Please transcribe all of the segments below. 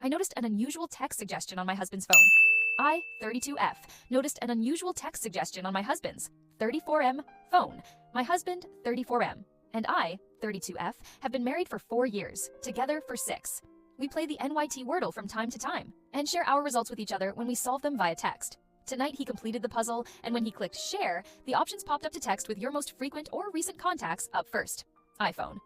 I noticed an unusual text suggestion on my husband's phone. I, 32F, noticed an unusual text suggestion on my husband's 34M phone. My husband, 34M, and I, 32F, have been married for 4 years, together for 6. We play the NYT Wordle from time to time, and share our results with each other when we solve them via text. Tonight he completed the puzzle, and when he clicked share, the options popped up to text with your most frequent or recent contacts up first. iPhone.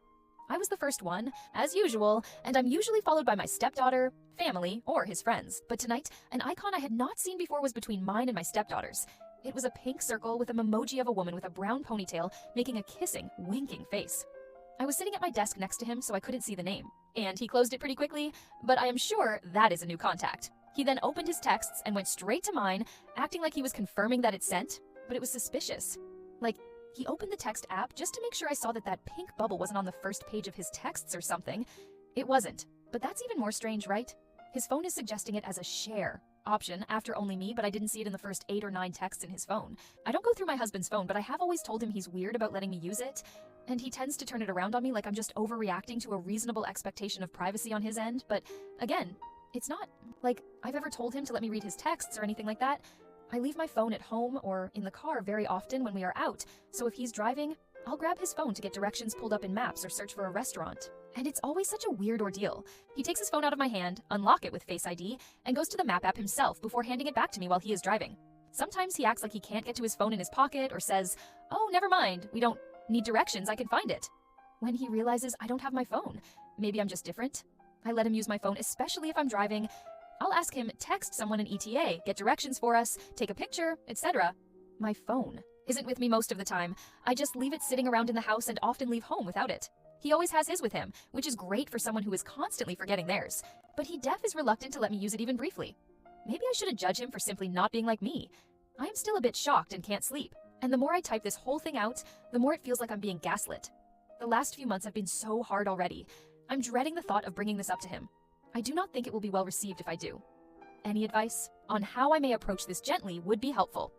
I was the first one, as usual, and I'm usually followed by my stepdaughter, family, or his friends. But tonight, an icon I had not seen before was between mine and my stepdaughter's. It was a pink circle with an emoji of a woman with a brown ponytail making a kissing, winking face. I was sitting at my desk next to him, so I couldn't see the name. And he closed it pretty quickly, but I am sure that is a new contact. He then opened his texts and went straight to mine, acting like he was confirming that it sent, but it was suspicious. Like, he opened the text app just to make sure I saw that pink bubble wasn't on the first page of his texts or something. It wasn't, but that's even more strange, right? His phone is suggesting it as a share option after only me, but I didn't see it in the first 8 or 9 texts in his phone. I don't go through my husband's phone, but I have always told him he's weird about letting me use it, and he tends to turn it around on me like I'm just overreacting to a reasonable expectation of privacy on his end, but again, it's not like I've ever told him to let me read his texts or anything like that. I leave my phone at home or in the car very often when we are out, so if he's driving, I'll grab his phone to get directions pulled up in maps or search for a restaurant. And it's always such a weird ordeal. He takes his phone out of my hand, unlock it with Face ID, and goes to the map app himself before handing it back to me while he is driving. Sometimes he acts like he can't get to his phone in his pocket or says, "Oh, never mind, we don't need directions, I can find it." When he realizes I don't have my phone, maybe I'm just different. I let him use my phone, especially if I'm driving. I'll ask him, text someone in ETA, get directions for us, take a picture, etc. My phone isn't with me most of the time. I just leave it sitting around in the house and often leave home without it. He always has his with him, which is great for someone who is constantly forgetting theirs. But he is reluctant to let me use it even briefly. Maybe I shouldn't judge him for simply not being like me. I am still a bit shocked and can't sleep. And the more I type this whole thing out, the more it feels like I'm being gaslit. The last few months have been so hard already. I'm dreading the thought of bringing this up to him. I do not think it will be well received if I do. Any advice on how I may approach this gently would be helpful.